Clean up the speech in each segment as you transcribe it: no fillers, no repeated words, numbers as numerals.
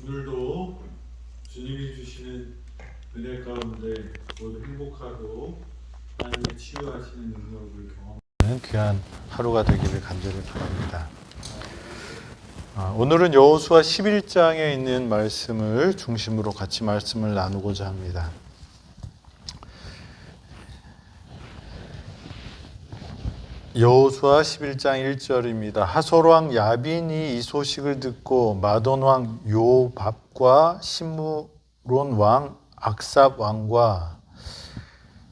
오늘도 주님이 주시는 은혜 가운데 모두 행복하고 하나님의 치유하시는 능력을 경험하는 귀한 하루가 되기를 간절히 바랍니다. 오늘은 여호수아 11장에 있는 말씀을 중심으로 같이 말씀을 나누고자 합니다. 여호수아 11장 1절입니다. 하솔 왕 야빈이 이 소식을 듣고 마돈 왕 요밥과 시므론 왕 악삽 왕과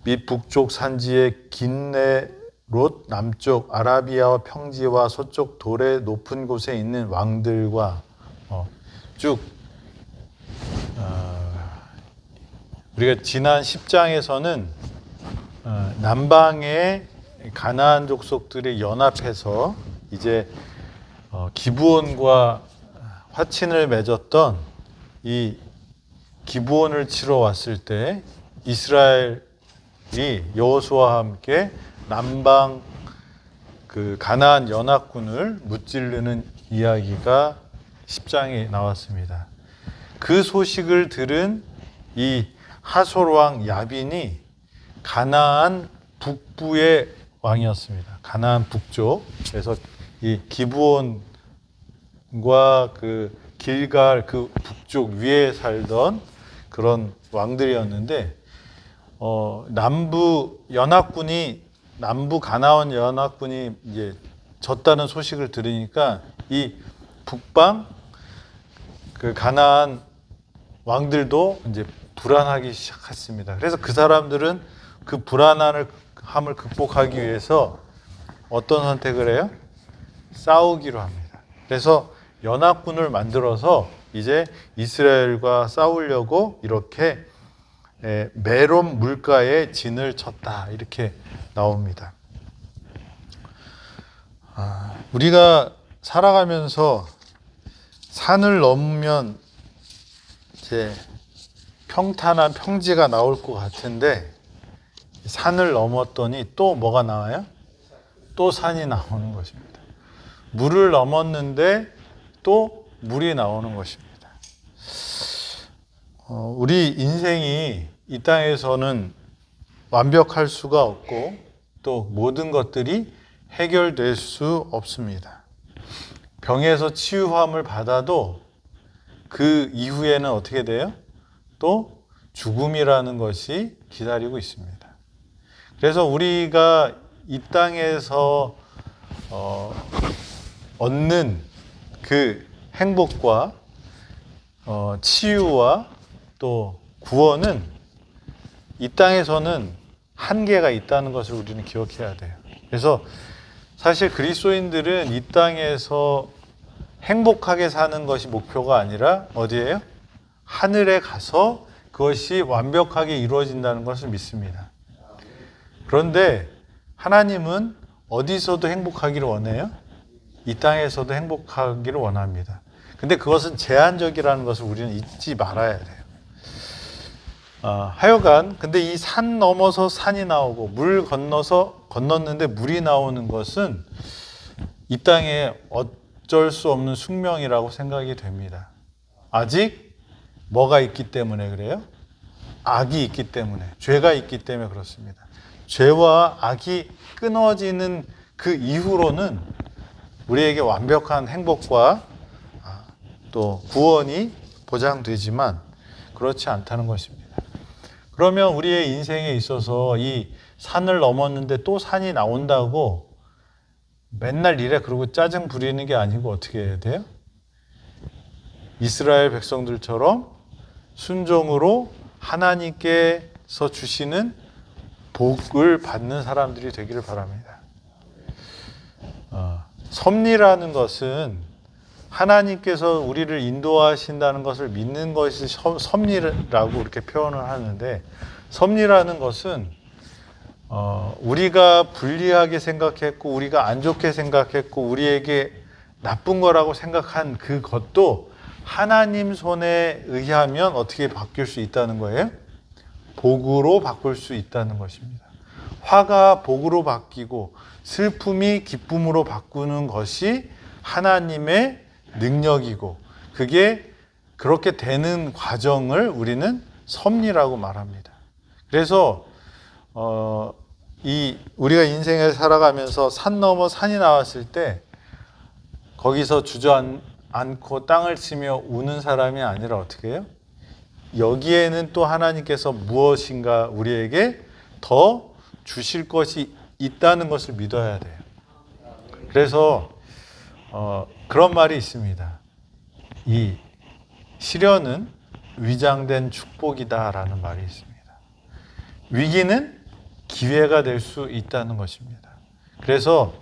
및 북쪽 산지의 긴네롯 남쪽 아라비아와 평지와 서쪽 돌의 높은 곳에 있는 왕들과 쭉 우리가 지난 10장에서는 남방의 가나안 족속들이 연합해서 이제 기브온과 화친을 맺었던 이 기브온을 치러 왔을 때 이스라엘이 여호수아와 함께 남방 그 가나안 연합군을 무찌르는 이야기가 10장에 나왔습니다. 그 소식을 들은 이 하솔 왕 야빈이 가나안 북부의 왕이었습니다. 가나안 북쪽. 그래서 이 기브온과 그 길갈 그 북쪽 위에 살던 그런 왕들이었는데 남부 가나안 연합군이 이제 졌다는 소식을 들으니까 이 북방 그 가나안 왕들도 이제 불안하기 시작했습니다. 그래서 그 사람들은 그 불안함을 극복하기 위해서 어떤 선택을 해요? 싸우기로 합니다. 그래서 연합군을 만들어서 이제 이스라엘과 싸우려고 이렇게 메롬 물가에 진을 쳤다 이렇게 나옵니다. 우리가 살아가면서 산을 넘으면 이제 평탄한 평지가 나올 것 같은데 산을 넘었더니 또 뭐가 나와요? 또 산이 나오는 것입니다. 물을 넘었는데 또 물이 나오는 것입니다. 우리 인생이 이 땅에서는 완벽할 수가 없고 또 모든 것들이 해결될 수 없습니다. 병에서 치유함을 받아도 그 이후에는 어떻게 돼요? 또 죽음이라는 것이 기다리고 있습니다. 그래서 우리가 이 땅에서 얻는 그 행복과 치유와 또 구원은 이 땅에서는 한계가 있다는 것을 우리는 기억해야 돼요. 그래서 사실 그리스도인들은 이 땅에서 행복하게 사는 것이 목표가 아니라 어디예요? 하늘에 가서 그것이 완벽하게 이루어진다는 것을 믿습니다. 그런데 하나님은 어디서도 행복하기를 원해요? 이 땅에서도 행복하기를 원합니다. 근데 그것은 제한적이라는 것을 우리는 잊지 말아야 돼요. 하여간 근데 이 산 넘어서 산이 나오고 물 건넜는데 물이 나오는 것은 이 땅에 어쩔 수 없는 숙명이라고 생각이 됩니다. 아직 뭐가 있기 때문에 그래요? 악이 있기 때문에, 죄가 있기 때문에 그렇습니다. 죄와 악이 끊어지는 그 이후로는 우리에게 완벽한 행복과 또 구원이 보장되지만 그렇지 않다는 것입니다. 그러면 우리의 인생에 있어서 이 산을 넘었는데 또 산이 나온다고 맨날 이래 그러고 짜증 부리는 게 아니고 어떻게 해야 돼요? 이스라엘 백성들처럼 순종으로 하나님께서 주시는 복을 받는 사람들이 되기를 바랍니다. 섭리라는 것은 하나님께서 우리를 인도하신다는 것을 믿는 것이 섭리라고 이렇게 표현을 하는데, 섭리라는 것은 우리가 불리하게 생각했고 우리가 안 좋게 생각했고 우리에게 나쁜 거라고 생각한 그것도 하나님 손에 의하면 어떻게 바뀔 수 있다는 거예요? 복으로 바꿀 수 있다는 것입니다. 화가 복으로 바뀌고 슬픔이 기쁨으로 바꾸는 것이 하나님의 능력이고 그게 그렇게 되는 과정을 우리는 섭리라고 말합니다. 그래서 우리가 인생을 살아가면서 산 넘어 산이 나왔을 때 거기서 주저앉고 땅을 치며 우는 사람이 아니라 어떻게 해요? 여기에는 또 하나님께서 무엇인가 우리에게 더 주실 것이 있다는 것을 믿어야 돼요. 그래서 그런 말이 있습니다. 이 시련은 위장된 축복이다라는 말이 있습니다. 위기는 기회가 될 수 있다는 것입니다. 그래서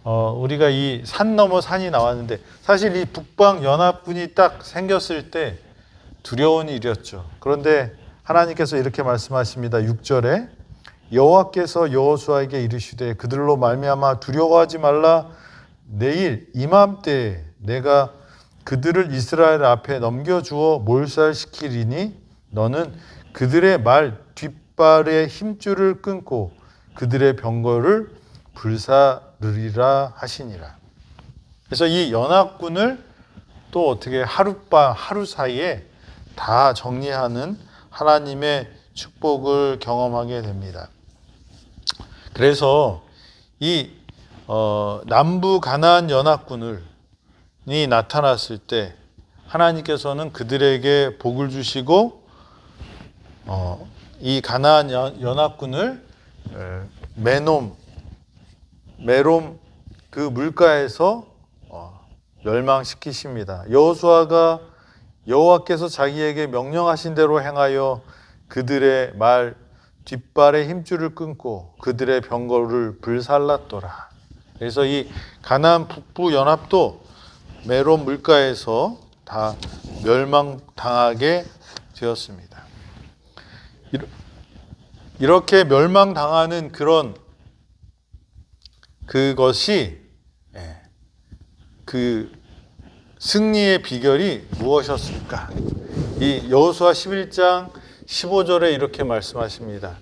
우리가 이 산 넘어 산이 나왔는데 사실 이 북방 연합군이 딱 생겼을 때 두려운 일이었죠. 그런데 하나님께서 이렇게 말씀하십니다. 6절에 여호와께서 여호수아에게 이르시되 그들로 말미암아 두려워하지 말라. 내일 이맘때에 내가 그들을 이스라엘 앞에 넘겨주어 몰살시키리니 너는 그들의 말 뒷발의 힘줄을 끊고 그들의 병거를 불사르리라 하시니라. 그래서 이 연합군을 또 어떻게 하루 사이에 다 정리하는 하나님의 축복을 경험하게 됩니다. 그래서 이 남부 가나안 연합군이 나타났을 때 하나님께서는 그들에게 복을 주시고 이 가나안 연합군을 메롬 그 물가에서 멸망시키십니다. 여호수아가 여호와께서 자기에게 명령하신 대로 행하여 그들의 말 뒷발의 힘줄을 끊고 그들의 병거를 불살랐더라. 그래서 이 가나안 북부 연합도 메롬 물가에서 다 멸망당하게 되었습니다. 이렇게 멸망당하는 그것이 그 승리의 비결이 무엇이었을까? 이 여호수아 11장 15절에 이렇게 말씀하십니다.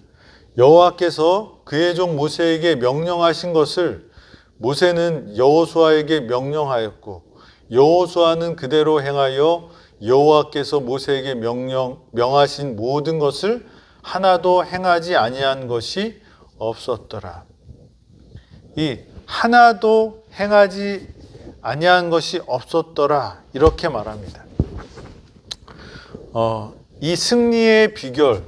여호와께서 그의 종 모세에게 명령하신 것을 모세는 여호수아에게 명령하였고 여호수아는 그대로 행하여 여호와께서 모세에게 명하신 모든 것을 하나도 행하지 아니한 것이 없었더라. 이 하나도 행하지 아니한 것이 없었더라 이렇게 말합니다. 이 승리의 비결,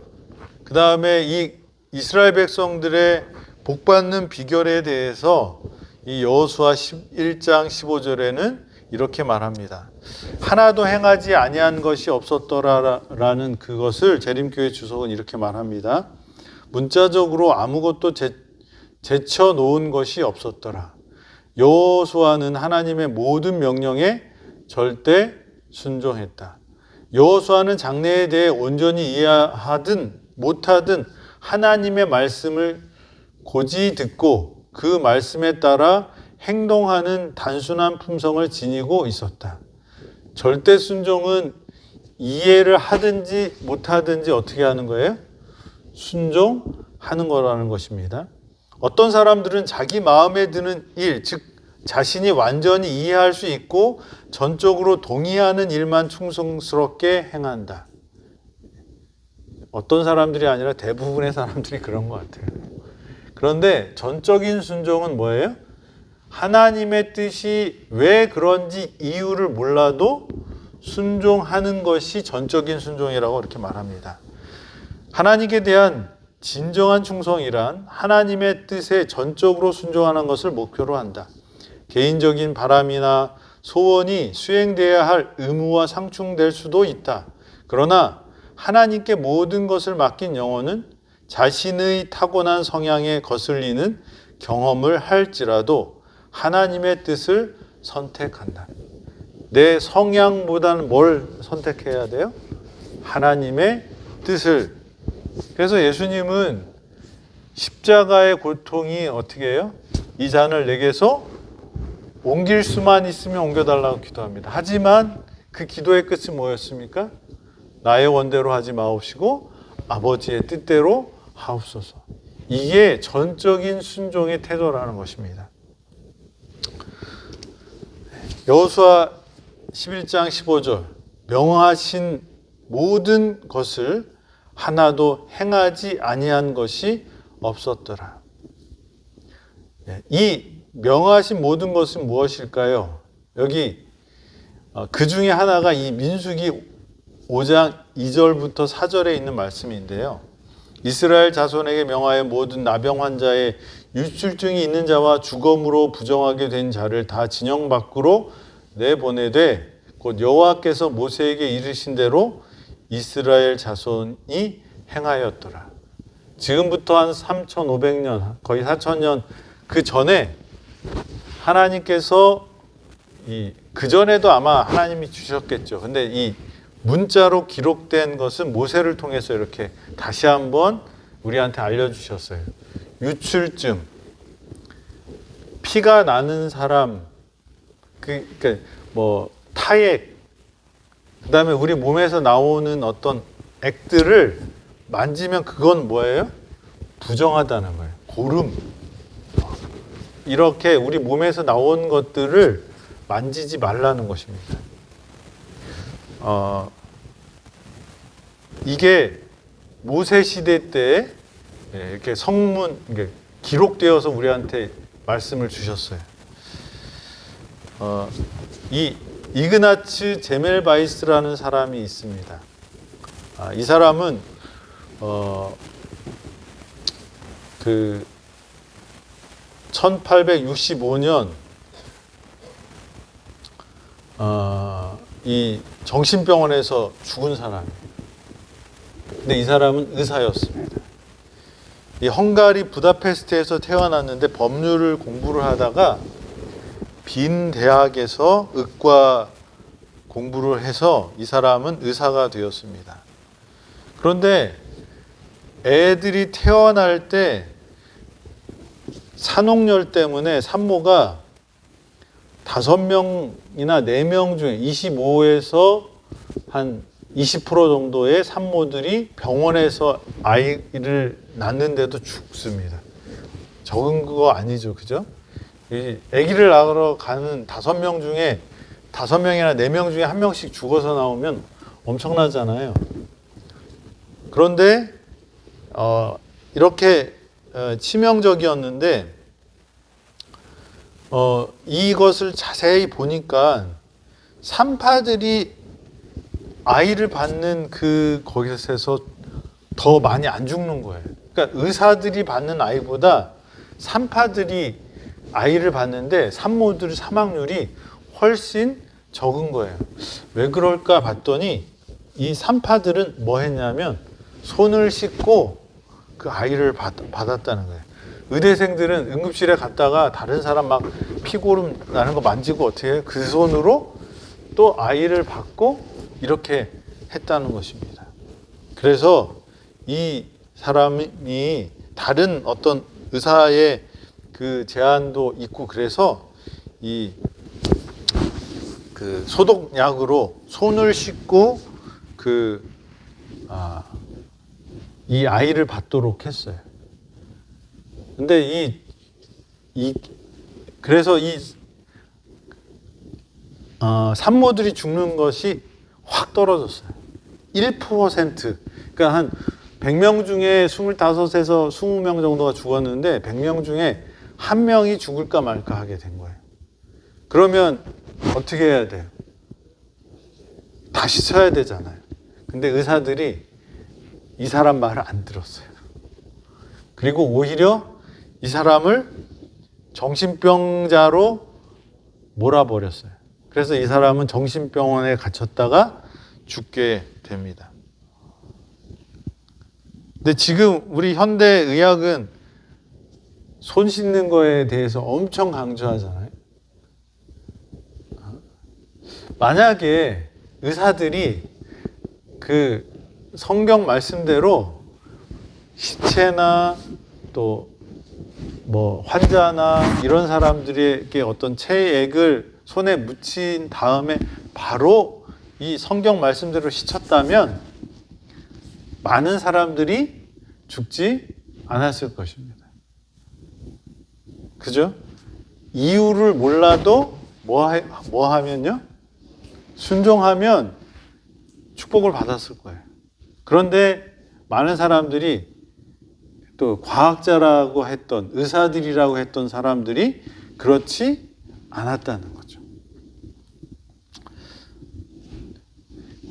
그 다음에 이 이스라엘 백성들의 복받는 비결에 대해서 이 여호수아 11장 15절에는 이렇게 말합니다. 하나도 행하지 아니한 것이 없었더라라는 그것을 재림교회 주석은 이렇게 말합니다. 문자적으로 아무것도 제쳐 놓은 것이 없었더라. 여호수아는 하나님의 모든 명령에 절대 순종했다. 여호수아는 장래에 대해 온전히 이해하든 못하든 하나님의 말씀을 고지 듣고 그 말씀에 따라 행동하는 단순한 품성을 지니고 있었다. 절대 순종은 이해를 하든지 못하든지 어떻게 하는 거예요? 순종하는 거라는 것입니다. 어떤 사람들은 자기 마음에 드는 일, 즉 자신이 완전히 이해할 수 있고 전적으로 동의하는 일만 충성스럽게 행한다. 어떤 사람들이 아니라 대부분의 사람들이 그런 것 같아요. 그런데 전적인 순종은 뭐예요? 하나님의 뜻이 왜 그런지 이유를 몰라도 순종하는 것이 전적인 순종이라고 이렇게 말합니다. 하나님께 대한 진정한 충성이란 하나님의 뜻에 전적으로 순종하는 것을 목표로 한다. 개인적인 바람이나 소원이 수행되어야 할 의무와 상충될 수도 있다. 그러나 하나님께 모든 것을 맡긴 영혼은 자신의 타고난 성향에 거슬리는 경험을 할지라도 하나님의 뜻을 선택한다. 내 성향보다는 뭘 선택해야 돼요? 하나님의 뜻을. 그래서 예수님은 십자가의 고통이 어떻게 해요? 이 잔을 내게서 옮길 수만 있으면 옮겨달라고 기도합니다. 하지만 그 기도의 끝은 뭐였습니까? 나의 원대로 하지 마옵시고 아버지의 뜻대로 하옵소서. 이게 전적인 순종의 태도라는 것입니다. 여호수아 11장 15절 명하신 모든 것을 하나도 행하지 아니한 것이 없었더라. 이 명하신 모든 것은 무엇일까요? 여기 그 중에 하나가 이 민수기 5장 2절부터 4절에 있는 말씀인데요. 이스라엘 자손에게 명하여 모든 나병 환자의 유출증이 있는 자와 주검으로 부정하게 된 자를 다 진영 밖으로 내보내되 곧 여호와께서 모세에게 이르신 대로 이스라엘 자손이 행하였더라. 지금부터 한 3,500년, 거의 4,000년 그 전에 하나님께서 그 전에도 아마 하나님이 주셨겠죠. 근데 이 문자로 기록된 것은 모세를 통해서 이렇게 다시 한번 우리한테 알려주셨어요. 유출증, 피가 나는 사람, 그러니까 뭐 타액, 그다음에 우리 몸에서 나오는 어떤 액들을 만지면 그건 뭐예요? 부정하다는 거예요. 고름. 이렇게 우리 몸에서 나온 것들을 만지지 말라는 것입니다. 이게 모세 시대 때 이렇게 성문 이렇게 기록되어서 우리한테 말씀을 주셨어요. 이 이그나츠 제멜바이스라는 사람이 있습니다. 이 사람은 그 1865년 이 정신병원에서 죽은 사람이에요. 근데 이 사람은 의사였습니다. 이 헝가리 부다페스트에서 태어났는데 법률을 공부를 하다가 빈 대학에서 의과 공부를 해서 이 사람은 의사가 되었습니다. 그런데 애들이 태어날 때 산옥열 때문에 산모가 5명이나 4명 중에 25에서 한 20% 정도의 산모들이 병원에서 아이를 낳는데도 죽습니다. 적은 거 아니죠, 그죠? 아기를 낳으러 가는 5명 중에 5명이나 4명 중에 1명씩 죽어서 나오면 엄청나잖아요. 그런데 이렇게 치명적이었는데 이것을 자세히 보니까 산파들이 아이를 받는 그 거기서 더 많이 안 죽는 거예요. 그러니까 의사들이 받는 아이보다 산파들이 아이를 받는데 산모들 사망률이 훨씬 적은 거예요. 왜 그럴까 봤더니 이 산파들은 뭐 했냐면 손을 씻고 그 아이를 받았다는 거예요. 의대생들은 응급실에 갔다가 다른 사람 막 피고름 나는 거 만지고 어떻게 해요? 그 손으로 또 아이를 받고 이렇게 했다는 것입니다. 그래서 이 사람이 다른 어떤 의사의 그 제한도 있고 그래서 이 그 소독약으로 손을 씻고 이 아이를 받도록 했어요. 근데 그래서 산모들이 죽는 것이 확 떨어졌어요. 1%. 그러니까 한 100명 중에 25에서 20명 정도가 죽었는데 100명 중에 1명이 죽을까 말까 하게 된 거예요. 그러면 어떻게 해야 돼요? 다시 쳐야 되잖아요. 근데 의사들이 이 사람 말을 안 들었어요. 그리고 오히려 이 사람을 정신병자로 몰아버렸어요. 그래서 이 사람은 정신병원에 갇혔다가 죽게 됩니다. 근데 지금 우리 현대 의학은 손 씻는 거에 대해서 엄청 강조하잖아요. 만약에 의사들이 그 성경 말씀대로 시체나 또 뭐 환자나 이런 사람들에게 어떤 체액을 손에 묻힌 다음에 바로 이 성경 말씀대로 씻었다면 많은 사람들이 죽지 않았을 것입니다. 그죠? 이유를 몰라도 뭐 하면요? 순종하면 축복을 받았을 거예요. 그런데 많은 사람들이 또 과학자라고 했던 의사들이라고 했던 사람들이 그렇지 않았다는 거죠.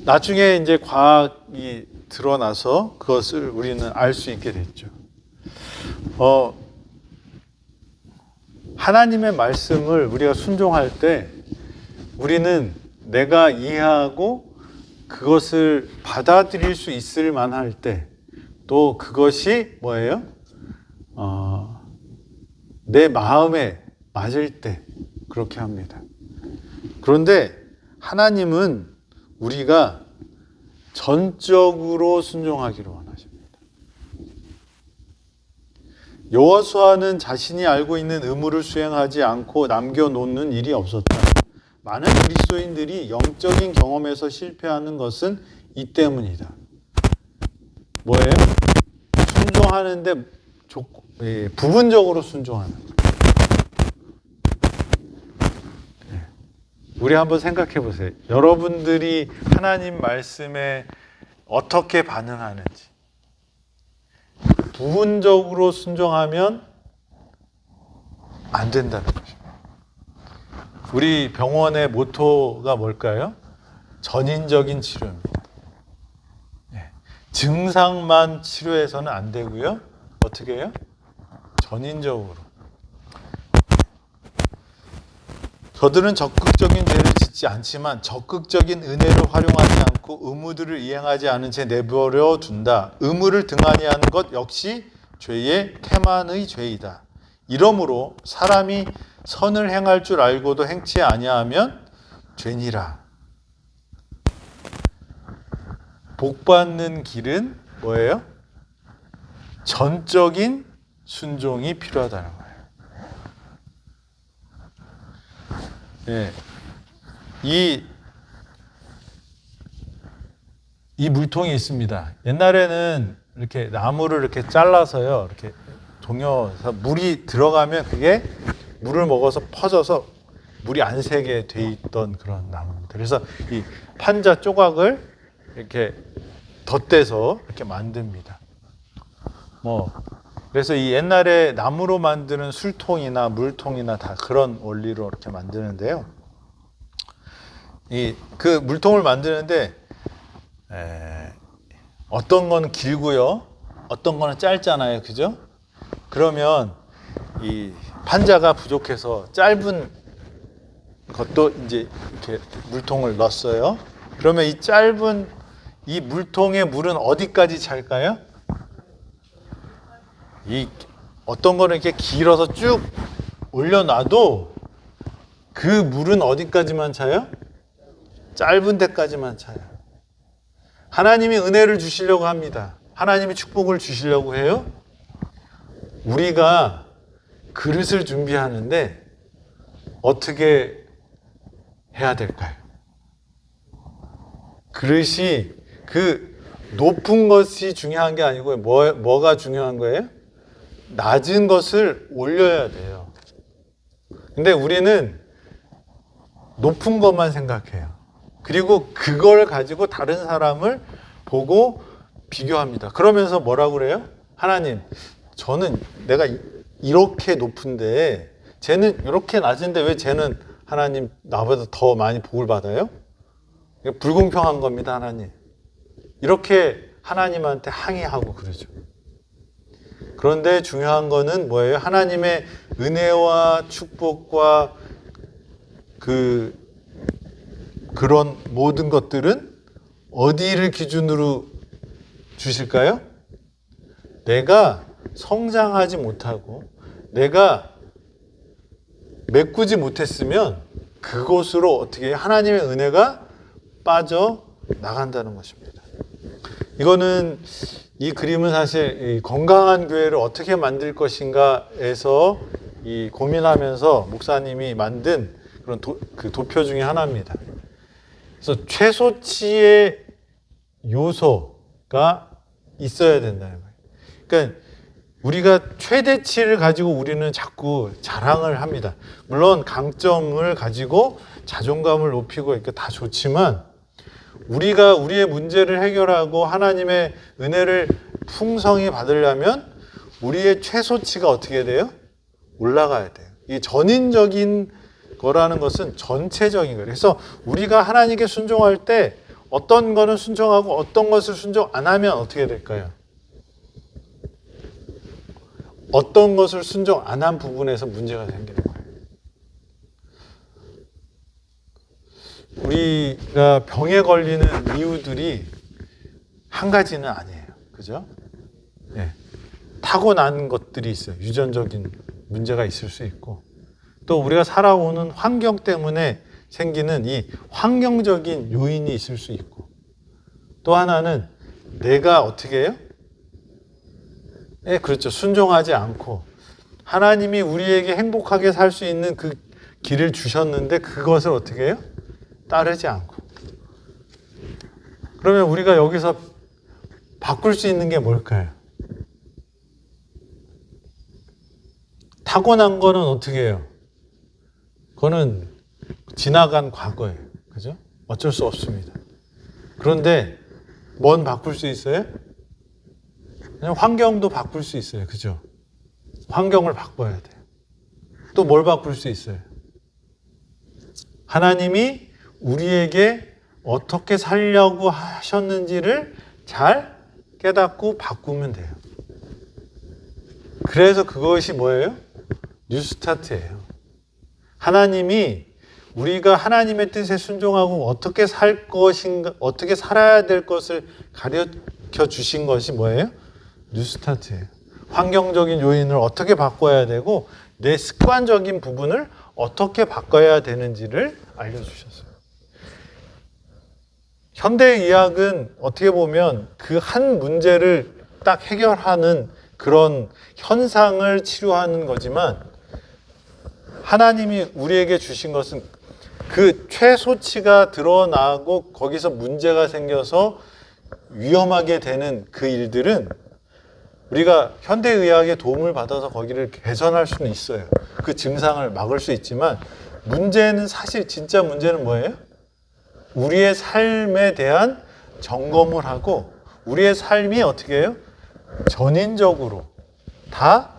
나중에 이제 과학이 드러나서 그것을 우리는 알 수 있게 됐죠. 하나님의 말씀을 우리가 순종할 때 우리는 내가 이해하고 그것을 받아들일 수 있을 만할 때 또 그것이 뭐예요? 내 마음에 맞을 때 그렇게 합니다. 그런데 하나님은 우리가 전적으로 순종하기를 원하십니다. 여호수아는 자신이 알고 있는 의무를 수행하지 않고 남겨놓는 일이 없었다. 많은 그리스도인들이 영적인 경험에서 실패하는 것은 이 때문이다. 뭐예요? 순종하는데 부분적으로 순종하는 거예요. 우리 한번 생각해 보세요. 여러분들이 하나님 말씀에 어떻게 반응하는지. 부분적으로 순종하면 안 된다는 것입니다. 우리 병원의 모토가 뭘까요? 전인적인 치료입니다. 증상만 치료해서는 안 되고요. 어떻게 해요? 전인적으로. 저들은 적극적인 죄를 짓지 않지만 적극적인 은혜를 활용하지 않고 의무들을 이행하지 않은 채 내버려 둔다. 의무를 등한히 하는 것 역시 죄의 태만의 죄이다. 이러므로 사람이 선을 행할 줄 알고도 행치 아니하면 죄니라. 복받는 길은 뭐예요? 전적인 순종이 필요하다는 거예요. 네. 이 물통이 있습니다. 옛날에는 이렇게 나무를 이렇게 잘라서요, 이렇게 동여서 물이 들어가면 그게 물을 먹어서 퍼져서 물이 안 새게 돼 있던 그런 나무입니다. 그래서 이 판자 조각을 이렇게 덧대서 이렇게 만듭니다. 그래서 이 옛날에 나무로 만드는 술통이나 물통이나 다 그런 원리로 이렇게 만드는데요. 그 물통을 만드는데 어떤 건 길고요, 어떤 거는 짧잖아요, 그죠? 그러면 이 판자가 부족해서 짧은 것도 이제 이렇게 물통을 넣었어요. 그러면 이 짧은 이 물통의 물은 어디까지 찰까요? 어떤 거는 이렇게 길어서 쭉 올려놔도 그 물은 어디까지만 차요? 짧은 데까지만 차요. 하나님이 은혜를 주시려고 합니다. 하나님이 축복을 주시려고 해요. 우리가 그릇을 준비하는데 어떻게 해야 될까요? 그릇이 그 높은 것이 중요한 게 아니고 뭐가 중요한 거예요? 낮은 것을 올려야 돼요. 근데 우리는 높은 것만 생각해요. 그리고 그걸 가지고 다른 사람을 보고 비교합니다. 그러면서 뭐라고 그래요? 하나님, 저는 내가 이렇게 높은데 쟤는 이렇게 낮은데 왜 쟤는 하나님 나보다 더 많이 복을 받아요? 불공평한 겁니다, 하나님. 이렇게 하나님한테 항의하고 그러죠. 그런데 중요한 거는 뭐예요? 하나님의 은혜와 축복과 그런 모든 것들은 어디를 기준으로 주실까요? 내가 성장하지 못하고 내가 메꾸지 못했으면 그곳으로 어떻게 하나님의 은혜가 빠져 나간다는 것입니다. 이거는 이 그림은 사실 이 건강한 교회를 어떻게 만들 것인가에서 고민하면서 목사님이 만든 그런 도표 중에 하나입니다. 그래서 최소치의 요소가 있어야 된다는 거예요. 그러니까 우리가 최대치를 가지고 우리는 자꾸 자랑을 합니다. 물론 강점을 가지고 자존감을 높이고 이렇게 다 좋지만 우리가 우리의 문제를 해결하고 하나님의 은혜를 풍성히 받으려면 우리의 최소치가 어떻게 돼요? 올라가야 돼요. 이 전인적인 거라는 것은 전체적인 거예요. 그래서 우리가 하나님께 순종할 때 어떤 거는 순종하고 어떤 것을 순종 안 하면 어떻게 될까요? 어떤 것을 순종 안 한 부분에서 문제가 생기는 거예요. 우리가 병에 걸리는 이유들이 한 가지는 아니에요. 그죠? 네. 타고난 것들이 있어요. 유전적인 문제가 있을 수 있고, 또 우리가 살아오는 환경 때문에 생기는 이 환경적인 요인이 있을 수 있고, 또 하나는 내가 어떻게 해요? 네, 그렇죠. 순종하지 않고 하나님이 우리에게 행복하게 살 수 있는 그 길을 주셨는데 그것을 어떻게 해요? 따르지 않고. 그러면 우리가 여기서 바꿀 수 있는 게 뭘까요? 타고난 거는 어떻게 해요? 그거는 지나간 과거예요. 그죠? 어쩔 수 없습니다. 그런데 뭔 바꿀 수 있어요? 그냥 환경도 바꿀 수 있어요. 그죠? 환경을 바꿔야 돼요. 또 뭘 바꿀 수 있어요? 하나님이 우리에게 어떻게 살려고 하셨는지를 잘 깨닫고 바꾸면 돼요. 그래서 그것이 뭐예요? 뉴스타트예요. 하나님이 우리가 하나님의 뜻에 순종하고 어떻게 살 것인가, 어떻게 살아야 될 것을 가르쳐 주신 것이 뭐예요? 뉴스타트예요. 환경적인 요인을 어떻게 바꿔야 되고 내 습관적인 부분을 어떻게 바꿔야 되는지를 알려주셨어요. 현대의학은 어떻게 보면 그 한 문제를 딱 해결하는 그런 현상을 치료하는 거지만, 하나님이 우리에게 주신 것은 그 최소치가 드러나고 거기서 문제가 생겨서 위험하게 되는 그 일들은 우리가 현대의학의 도움을 받아서 거기를 개선할 수는 있어요. 그 증상을 막을 수 있지만, 문제는 사실 진짜 문제는 뭐예요? 우리의 삶에 대한 점검을 하고 우리의 삶이 어떻게 해요? 전인적으로 다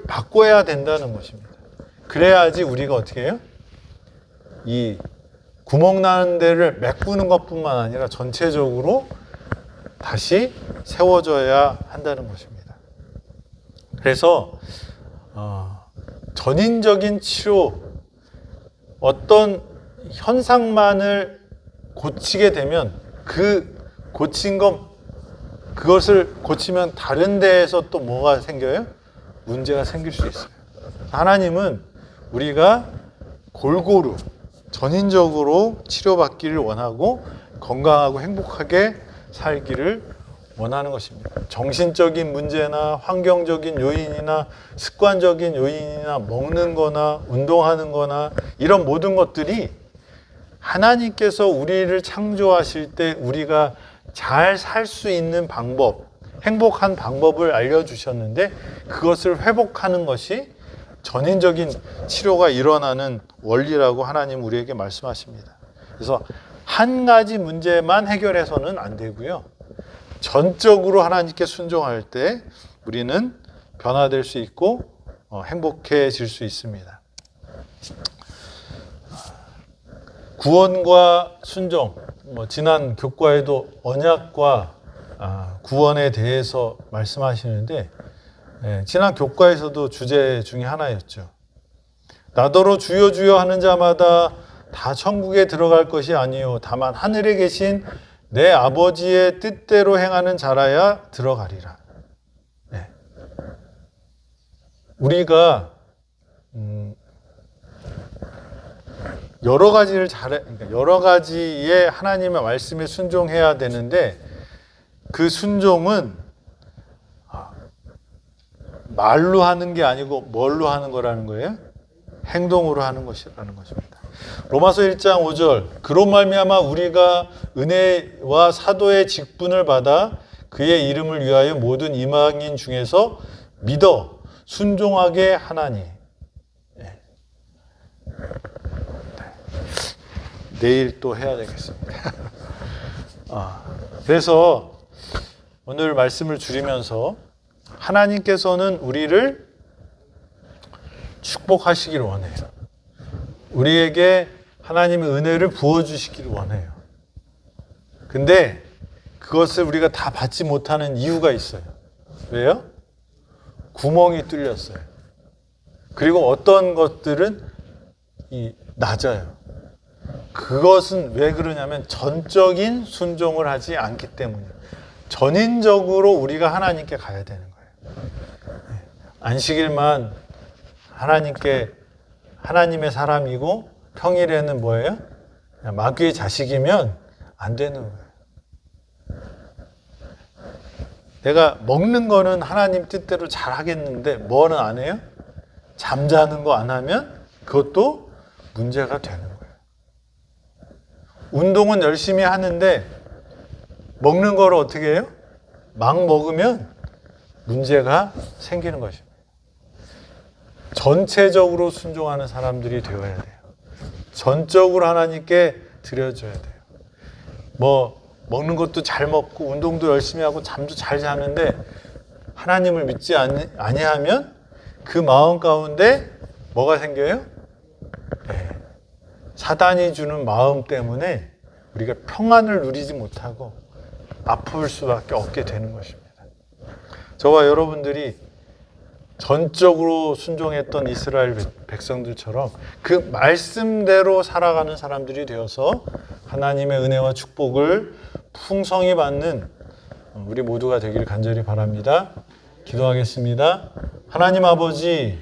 바꿔야 된다는 것입니다. 그래야지 우리가 어떻게 해요? 이 구멍 나는 데를 메꾸는 것뿐만 아니라 전체적으로 다시 세워져야 한다는 것입니다. 그래서 전인적인 치료, 어떤 현상만을 고치게 되면 그 고친 그것을 고치면 다른 데에서 또 뭐가 생겨요? 문제가 생길 수 있어요. 하나님은 우리가 골고루 전인적으로 치료받기를 원하고 건강하고 행복하게 살기를 원하는 것입니다. 정신적인 문제나 환경적인 요인이나 습관적인 요인이나 먹는 거나 운동하는 거나 이런 모든 것들이 하나님께서 우리를 창조하실 때 우리가 잘 살 수 있는 방법, 행복한 방법을 알려주셨는데 그것을 회복하는 것이 전인적인 치료가 일어나는 원리라고 하나님 우리에게 말씀하십니다. 그래서 한 가지 문제만 해결해서는 안 되고요. 전적으로 하나님께 순종할 때 우리는 변화될 수 있고 행복해질 수 있습니다. 구원과 순종, 지난 교과에도 언약과 구원에 대해서 말씀하시는데 지난 교과에서도 주제 중에 하나였죠. 나더러 주여 주여 하는 자마다 다 천국에 들어갈 것이 아니요 다만 하늘에 계신 내 아버지의 뜻대로 행하는 자라야 들어가리라. 네. 우리가 여러 가지를 그러니까 여러 가지의 하나님의 말씀에 순종해야 되는데 그 순종은 말로 하는 게 아니고 뭘로 하는 거라는 거예요? 행동으로 하는 것이라는 것입니다. 로마서 1장 5절 그로 말미암아 우리가 은혜와 사도의 직분을 받아 그의 이름을 위하여 모든 이방인 중에서 믿어 순종하게 하나니. 내일 또 해야 되겠습니다. 그래서 오늘 말씀을 줄이면서 하나님께서는 우리를 축복하시기를 원해요. 우리에게 하나님의 은혜를 부어주시기를 원해요. 근데 그것을 우리가 다 받지 못하는 이유가 있어요. 왜요? 구멍이 뚫렸어요. 그리고 어떤 것들은 낮아요. 그것은 왜 그러냐면 전적인 순종을 하지 않기 때문이에요. 전인적으로 우리가 하나님께 가야 되는 거예요. 안식일만 하나님의 사람이고 평일에는 뭐예요? 마귀의 자식이면 안 되는 거예요. 내가 먹는 거는 하나님 뜻대로 잘 하겠는데 뭐는 안 해요? 잠자는 거 안 하면 그것도 문제가 되는 거예요. 운동은 열심히 하는데 먹는 거를 어떻게 해요? 막 먹으면 문제가 생기는 것입니다. 전체적으로 순종하는 사람들이 되어야 돼요. 전적으로 하나님께 드려줘야 돼요. 먹는 것도 잘 먹고 운동도 열심히 하고 잠도 잘 자는데 하나님을 믿지 아니하면 그 마음 가운데 뭐가 생겨요? 사단이 주는 마음 때문에 우리가 평안을 누리지 못하고 아플 수밖에 없게 되는 것입니다. 저와 여러분들이 전적으로 순종했던 이스라엘 백성들처럼 그 말씀대로 살아가는 사람들이 되어서 하나님의 은혜와 축복을 풍성히 받는 우리 모두가 되기를 간절히 바랍니다. 기도하겠습니다. 하나님 아버지,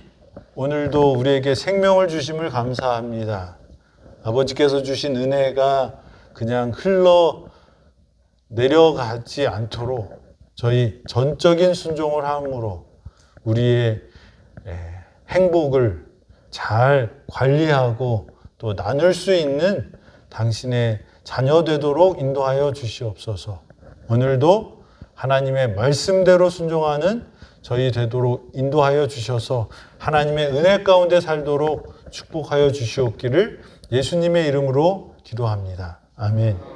오늘도 우리에게 생명을 주심을 감사합니다. 아버지께서 주신 은혜가 그냥 흘러 내려가지 않도록 저희 전적인 순종을 함으로 우리의 행복을 잘 관리하고 또 나눌 수 있는 당신의 자녀 되도록 인도하여 주시옵소서. 오늘도 하나님의 말씀대로 순종하는 저희 되도록 인도하여 주셔서 하나님의 은혜 가운데 살도록 축복하여 주시옵기를 예수님의 이름으로 기도합니다. 아멘.